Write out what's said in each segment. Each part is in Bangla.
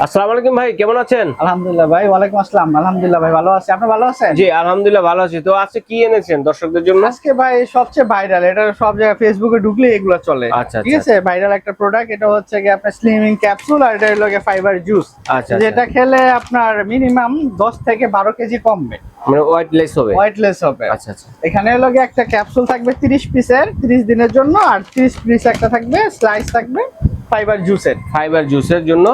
আসসালামু আলাইকুম ভাই, কেমন আছেন? আলহামদুলিল্লাহ ভাই। ওয়ালাইকুম আসসালাম। আলহামদুলিল্লাহ ভাই, ভালো আছি। আপনি ভালো আছেন? জি আলহামদুলিল্লাহ ভালো আছি। তো আজকে কি এনেছেন দর্শকদের জন্য? আজকে ভাই সবচেয়ে ভাইরাল, এটা সব জায়গায় ফেসবুকে ঢুকলে এগুলো চলে। আচ্ছা, ঠিক আছে, ভাইরাল একটা প্রোডাক্ট। এটা হচ্ছে কি আপনার স্লিমিং ক্যাপসুল, আর এটা হলো ফাইবার জুস। আচ্ছা, যেটা খেলে আপনার মিনিমাম 10 থেকে 12 কেজি কমবে, মানে ওয়েটলেস হবে। ওয়েটলেস হবে। আচ্ছা আচ্ছা। এখানে হলো একটা ক্যাপসুল থাকবে 30 পিসের, 30 দিনের জন্য, আর 30 পিস একটা থাকবে স্লাইস থাকবে ফাইবার জুসের। ফাইবার জুসের জন্য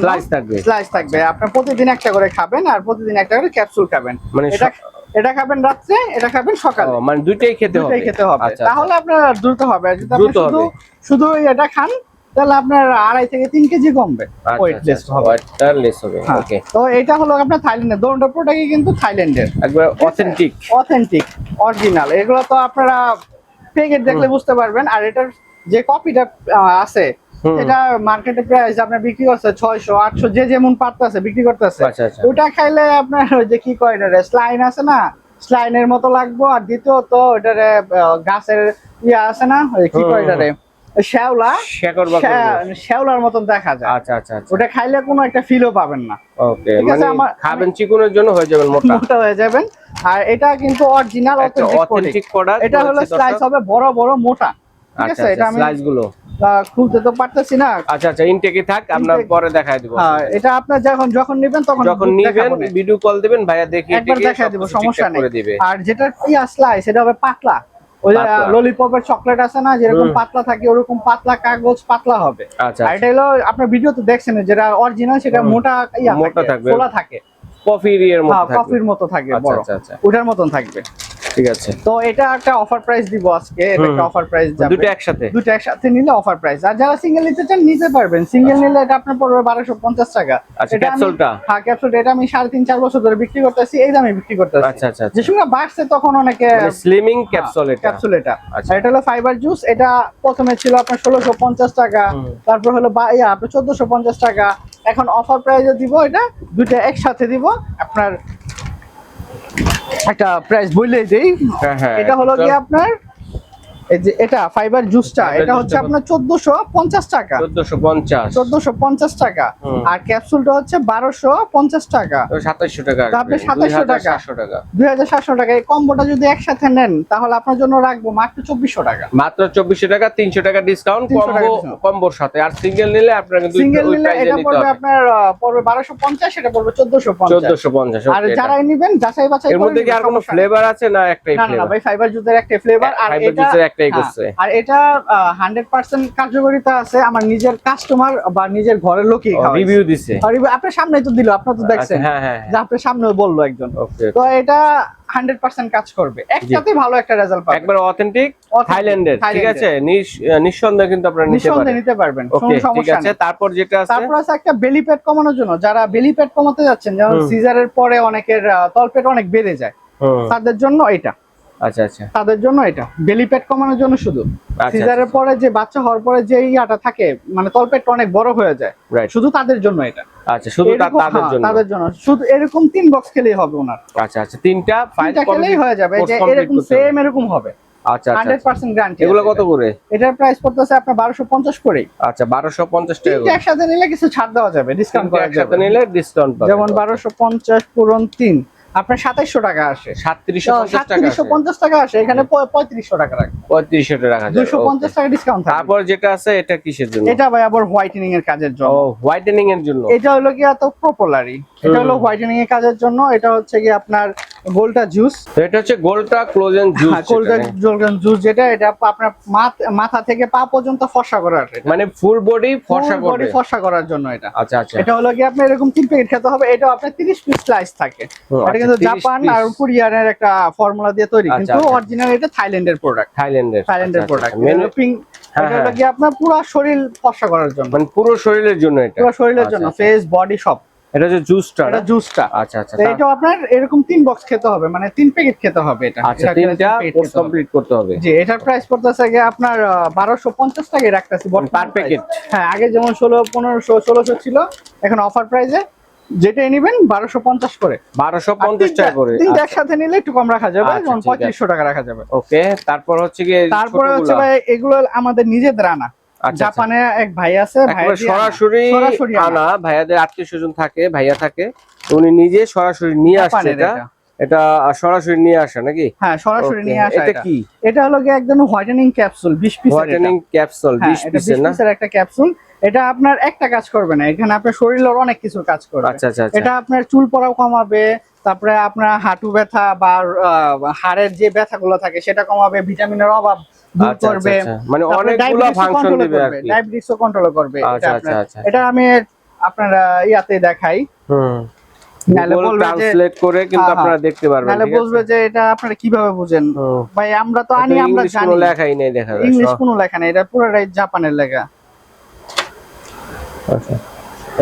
স্লাইস থাকবে। স্লাইস থাকবে। আপনার প্রতিদিন একটা করে খাবেন, আর প্রতিদিন একটা করে ক্যাপসুল খাবেন। মানে এটা খাবেন রাত্রে, এটা খাবেন সকালে। মানে দুইটাই খেতে হবে। আচ্ছা, তাহলে আপনার দ্রুত হবে। আর যদি আপনি দ্রুত হবে। শুধু এটা খান, তাহলে আপনার 2.5 থেকে 3 কেজি কমবে, ওয়েটলেস হবে। ওয়েটটা লেস হবে। ওকে। তো এটা হলো আপনার থাইল্যান্ডের, দুটো প্রোডাক্টই কিন্তু থাইল্যান্ডের, একবার অথেন্টিক অরিজিনাল। এগুলো তো আপনারা প্যাকেট দেখলে বুঝতে পারবেন। আর এটার যে কপিটা আছে, এটা মার্কেটে প্রাইস আপনার বিক্রি করছে 600 800, যে যেমন পারতেছে বিক্রি করতেছে। আচ্ছা আচ্ছা। ওটা খাইলে আপনার ওই যে কি কয় এটা, স্লাইন আছে না, স্লাইনের মতো লাগবো। আর দ্বিতীয়ত ওটারে গাছের আছে না, ওই কি কয় এটারে, শ্যাওলার মতন দেখা যায়। আচ্ছা আচ্ছা আচ্ছা। ওটা খাইলে কোনো একটা ফিলও পাবেন না। ওকে, মানে খাবেন চিকনের জন্য হয়ে যাবেন মোটা হয়ে যাবেন। আর এটা কিন্তু অরিজিনাল অথেন্টিক প্রোডাক্ট। এটা হলো স্লাইস হবে বড় বড় মোটা। ঠিক আচ্ছা, আছে, এটা আমি স্লাইস গুলো খুলতে তো পারতেছি না। আচ্ছা আচ্ছা, ইনটেকে থাক, আমরা পরে দেখাই দেব। হ্যাঁ, এটা আপনার যখন নেবেন তখন ভিডিও কল দিবেন, ভাইয়া দেখিয়ে একবার দেখাই দেব, সমস্যা নেই। দিবে। আর যেটা স্লাইস, এটা হবে পাতলা। ওই ললিপপের চকলেট আছে না, যেরকম পাতলা থাকে, ওরকম পাতলা কাগজ পাতলা হবে। আচ্ছা, আর এটা হলো আপনার ভিডিও তো দেখছেন, যেটা অরিজিনাল সেটা মোটা থাকবে, ফোলা থাকে, কফির মতো থাকবে, বড় ওটার মতন থাকবে। ঠিক আছে। তো এটা একটা অফার প্রাইস দিব আজকে। এটা একটা অফার প্রাইস যাবে, দুটো একসাথে নিলে অফার প্রাইস। আর যারা সিঙ্গেল নিতে চান নিতে পারবেন। সিঙ্গেল নিলে এটা আপনার পড়বে 1250 টাকা। আচ্ছা, ক্যাপসুলটা? হ্যাঁ, ক্যাপসুলটা এটা আমি 3.5-4 বছর ধরে বিক্রি করতেছি, এই দামে বিক্রি করতেছি। আচ্ছা আচ্ছা। যে সময় বাড়ছে তখন অনেকে স্লিমিং ক্যাপসুল এটা। আচ্ছা, এটা হলো ফাইবার জুস। এটা প্রথমে ছিল আপনার 1650 টাকা, তারপর হলো আপনার 1450 টাকা। এখন অফার প্রাইসে দিব, এটা দুটো একসাথে দিব। আপনার একটা প্রাইস বললেই দেই। এটা হলো কি আপনার এই যে এটা ফাইবার জুসটা, এটা হচ্ছে আপনার 1450 টাকা। 1450 টাকা। আর ক্যাপসুলটা হচ্ছে 1250 টাকা। 2700 টাকা। তারপরে 2700 টাকা, 2700 টাকা। এই কম্বোটা যদি একসাথে নেন তাহলে আপনার জন্য রাখবো মাত্র 2400 টাকা। মাত্র 2400 টাকা, 300 টাকা ডিসকাউন্ট কম্বোর সাথে। আর সিঙ্গেল নিলে আপনার কিন্তু ওই প্রাইসে নিতে হবে। আপনার পড়বে 1250, এটা পড়বে 1450। আর যারাই নেবেন যাচাই বাছাই করে। এর মধ্যে কি আর কোনো ফ্লেভার আছে না একটাই ফ্লেভার? না ভাই, ফাইবার জুসের একটাই ফ্লেভার। আর আর এটা 100% কার্যকারিতা আছে। আমার নিজের কাস্টমার বা নিজের ঘরের লোকই রিভিউ দিছে। আপনার সামনেই তো দিল, আপনারা তো দেখছেন। যে আপনার সামনে বললো একজন। তো এটা 100% কাজ করবে, একসাথে ভালো একটা রেজাল্ট পাবেন। একবার অথেন্টিক থাইল্যান্ডের। ঠিক আছে, নিঃসন্দেহে কিন্তু আপনারা নিতে পারবেন। কোনো সমস্যা নেই। তারপর যেটা আছে, তারপর আছে একটা বেলি ফ্যাট কমানোর জন্য। যারা বেলি ফ্যাট কমাতে যাচ্ছেন, যেমন সিজারের পরে অনেকের তলপেট অনেক বেড়ে যায়, তাদের জন্য এটা। আচ্ছা আচ্ছা, তাদের জন্য এটা বেলি ফ্যাট কমানোর জন্য। শুধু সিজারের পরে যে বাচ্চা হওয়ার পরে যে ইয়াটা থাকে, মানে তলপেটটা অনেক বড় হয়ে যায়, শুধু তাদের জন্য এটা। আচ্ছা, শুধু তাদের জন্য। শুধু এরকম 3 বক্স খেলেই হবে ওনার। আচ্ছা আচ্ছা, 3টা খেলেই হয়ে যাবে। যে এরকম সেম এরকম হবে। আচ্ছা, 100% গ্যারান্টি। এগুলো কত করে? এটার প্রাইস পড়তেছে আপনার 1250 করে। আচ্ছা, 1250 টাকা। তিনটা একসাথে নিলে কিছু ছাড় দেওয়া যাবে, ডিসকাউন্ট করা যাবে। একসাথে নিলে ডিসকাউন্ট পাবেন। যেমন 1250 পূরণ 3 আপনার 2700 টাকা আসে। 3750 টাকা আসে, এখানে 3500 টাকা রাখবে। 3500 টাকা রাখা যাবে। 250 টাকা ডিসকাউন্ট থাকবে। তারপর যেটা আছে এটা কিসের জন্য? এটা ভাই আবার হোয়াইটেনিং এর কাজের জন্য। ও, হোয়াইটেনিং এর জন্য। এটা হলো কি এত প্রপোলারি, এটা হলো হোয়াইটেনিং এর কাজের জন্য। এটা হচ্ছে কি আপনার গোল্টা জুস। তো এটা হচ্ছে গোল্টা কোলাজেন জুস। কোলাজেন জুস, যেটা এটা আপনার মাথা থেকে পা পর্যন্ত ফর্সা করার, মানে ফুল বডি ফর্সা করার জন্য এটা। আচ্ছা আচ্ছা। এটা হলো কি আপনার এরকম 3 প্যাকেট খেতে হবে। এটা আপনার 30 পিস স্লাইস থাকে। এটা কিন্তু জাপান আর কোরিয়ানের একটা ফর্মুলা দিয়ে তৈরি, কিন্তু অরিজিনাল এটা থাইল্যান্ডের প্রোডাক্ট। থাইল্যান্ডের প্রোডাক্ট। এটা হলো কি আপনার পুরো শরীর ফর্সা করার জন্য, মানে পুরো শরীরের জন্য এটা। পুরো শরীরের জন্য, ফেস বডি সব। এটা হচ্ছে জুসটা। এটা জুসটা। আচ্ছা আচ্ছা। এটা আপনার এরকম 3 বক্স খেতে হবে, মানে 3 প্যাকেট খেতে হবে এটা। আচ্ছা, 3টা কোর্স কমপ্লিট করতে হবে। জি, এটার প্রাইস পড়তেছে কি আপনার 1250 টাকায় রাখতেছি পার প্যাকেট। হ্যাঁ, আগে যেমন 1600 ছিল, এখন অফার প্রাইসে যেটাই নেবেন 1250 করে। 1250 টাকা করে। তিনটা একসাথে নিলে একটু কম রাখা যাবে, যেমন 3500 টাকা রাখা যাবে। ওকে। তারপর হচ্ছে কি, তারপরে হচ্ছে ভাই এগুলো আমাদের নিজেদের আনা। জাপানে এক ভাই আছে, সরাসরি আনা, ভাইয়াদের আত্মীয়স্বজন থাকে, ভাইয়া থাকে, উনি নিজে সরাসরি নিয়ে আসছে এটা সরাসরি নিয়ে আসে নাকি? হ্যাঁ, সরাসরি নিয়ে আসে। এটা কি? এটা হলো কি একদম হোয়াইটেনিং ক্যাপসুল 20 পিসের। হোয়াইটেনিং ক্যাপসুল 20 পিসের না? 20 পিসের একটা ক্যাপসুল। এটা আপনার একটা কাজ করবে না, এখানে আপনার শরীরের অনেক কিছু কাজ করবে। আচ্ছা আচ্ছা। এটা আপনার চুল পড়াও কমাবে, তারপরে আপনার হাঁটু ব্যথা বা হাড়ের যে ব্যথাগুলো থাকে সেটা কমাবে, ভিটামিনের অভাব দূর করবে, মানে অনেকগুলো ফাংশন দিবে আর কি। ডায়াবেটিসও কন্ট্রোল করবে। আচ্ছা আচ্ছা। এটা আমি আপনার ইয়াতে দেখাই। নালে বলবে ট্রান্সলেট করে কিন্তু আপনারা দেখতে পারবেন। নালে বলবে যে এটা আপনারা কিভাবে বুঝেন ভাই, আমরা তো আনি, আমরা জানি। কোনো লেখাই নেই, দেখা যায় ইংলিশ কোনো লেখা নেই, এটা পুরোটাই জাপানের লেখা। আচ্ছা,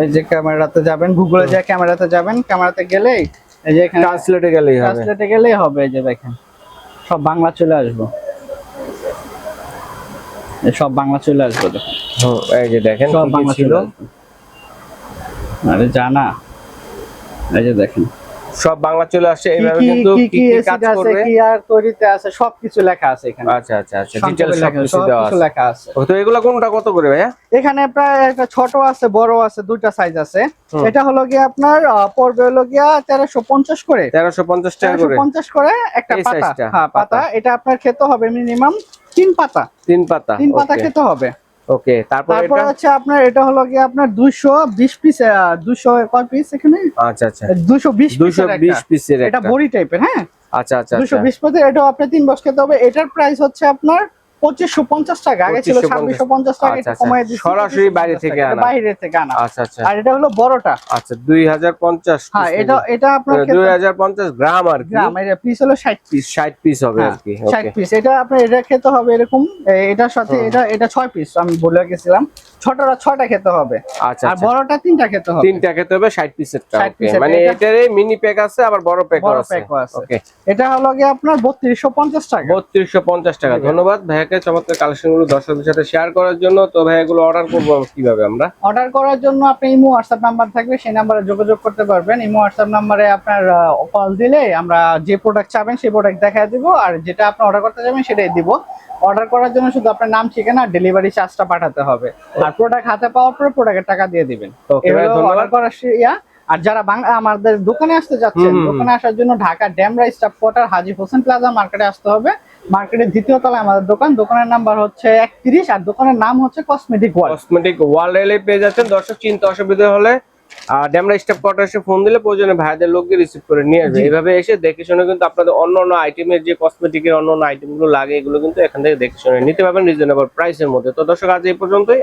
এই যে ক্যামেরাতে যাবেন, গুগলে যে ক্যামেরাতে যাবেন, ক্যামেরাতে গেলেই এই যে এখানে ট্রান্সলেটে গেলেই হবে। ট্রান্সলেটে গেলেই হবে। এই যে দেখেন সব বাংলা চলে আসবে, এই সব বাংলা চলে আসবে। দেখেন এই যে দেখেন সব বাংলা ছিল। আরে জানা, এই যে দেখেন সব বাংলা চলে আসছে। এইভাবে কিন্তু কি কি কাজ করবে, কি আর তৈরিতে আছে সবকিছু লেখা আছে এখানে। আচ্ছা আচ্ছা আচ্ছা, ডিটেইলস সবকিছু দেওয়া আছে, লেখা আছে। তো এগুলা কোনটা কত করে ভাইয়া? এখানে প্রায় একটা ছোট আছে, বড় আছে, দুইটা সাইজ আছে। এটা হলো কি আপনার পড়বে হলো কি 1350 করে, 1350 টাকা করে, 1350 করে একটা পাতা। হ্যাঁ, পাতা। এটা আপনার খেতে হবে মিনিমাম 3 পাতা, 3 পাতা, 3 পাতা খেতে হবে। ওকে। তারপর হচ্ছে আপনার এটা হলো কি আপনার 220 পিস, 200 কয় পিস এখানে? আচ্ছা আচ্ছা, 220 পিসের এটা বড়ি টাইপের। হ্যাঁ, আচ্ছা আচ্ছা, 220 পিসের। এটা আপনি 3 বক্স খেতে হবে। এটার প্রাইস হচ্ছে আপনার 2550 টাকা, আগে ছিল 2650 টাকা, এটা কমায় দিয়েছি। সরাসরি বাইরে থেকে আনা, বাইরে থেকে আনা। আচ্ছা আচ্ছা। আর এটা হলো বড়টা। আচ্ছা, 2050। হ্যাঁ, এটা আপনার 2050 গ্রাম আর কি। গ্রাম, এর পিস হলো 60 পিস, 60 পিস হবে আর কি। 60 পিস। এটা আপনার এটা খেতে হবে এরকম, এটার সাথে এটা 6 পিস, আমি ভুলে গেছিলাম। ছোটটা 6টা খেতে হবে। আচ্ছা, আর বড়টা 3টা খেতে হবে। 3টা খেতে হবে 60 পিসেরটা। মানে এটারে মিনি প্যাক আছে, আবার বড় প্যাকও আছে। ওকে, এটা হলো কি আপনার 3250 টাকা। 3250 টাকা। ধন্যবাদ ভাইয়াকে চমৎকার কালেকশনগুলো দর্শকদের সাথে শেয়ার করার জন্য। তো ভাই এগুলো অর্ডার করব কিভাবে আমরা? অর্ডার করার জন্য আপনি ইমো হোয়াটসঅ্যাপ নাম্বার থাকবে, সেই নম্বরে যোগাযোগ করতে পারবেন। ইমো হোয়াটসঅ্যাপ নম্বরে আপনার কল দিলে আমরা যে প্রোডাক্ট চাবেন সেই প্রোডাক্ট দেখায় দিব, আর যেটা আপনি অর্ডার করতে যাবেন সেটাই দিব। অর্ডার করার জন্য শুধু আপনার নাম, ঠিকানা আর ডেলিভারি চার্জটা পাঠাতে হবে, আর প্রোডাক্ট হাতে পাওয়ার পরে প্রোডাক্টের টাকা দিয়ে দিবেন। অর্ডার করার আর যারা আমাদের দোকানে আসতে যাচ্ছেন, দোকানে আসার জন্য ঢাকা ড্যামরা স্টাফ কোয়ার্টার হাজী হোসেন প্লাজা মার্কেটে আসতে হবে। মার্কেটের 2য় তলায় আমাদের দোকান। দোকানের নাম্বার হচ্ছে 31 আর দোকানের নাম হচ্ছে কসমেটিক ওয়ার্ল্ড। কসমেটিক ওয়ার্ল্ড এলে পেয়ে যাচ্ছেন। দর্শক চিন্তা অসুবিধা হলে ড্যামরা স্টাফ কোয়ার্টার এসে ফোন দিলে প্রয়োজনে ভাইদের লোককে রিসিভ করে নিয়ে আসবে। এইভাবে এসে দেখে শুনে কিন্তু আপনাদের অন্য আইটেমের যে কসমেটিকের অন্য আইটেমগুলো লাগে, এগুলো কিন্তু এখান থেকে দেখে শুনে নিতে পারবেন রিজনেবল প্রাইসের মধ্যে। তো দর্শক আজ এই পর্যন্তই।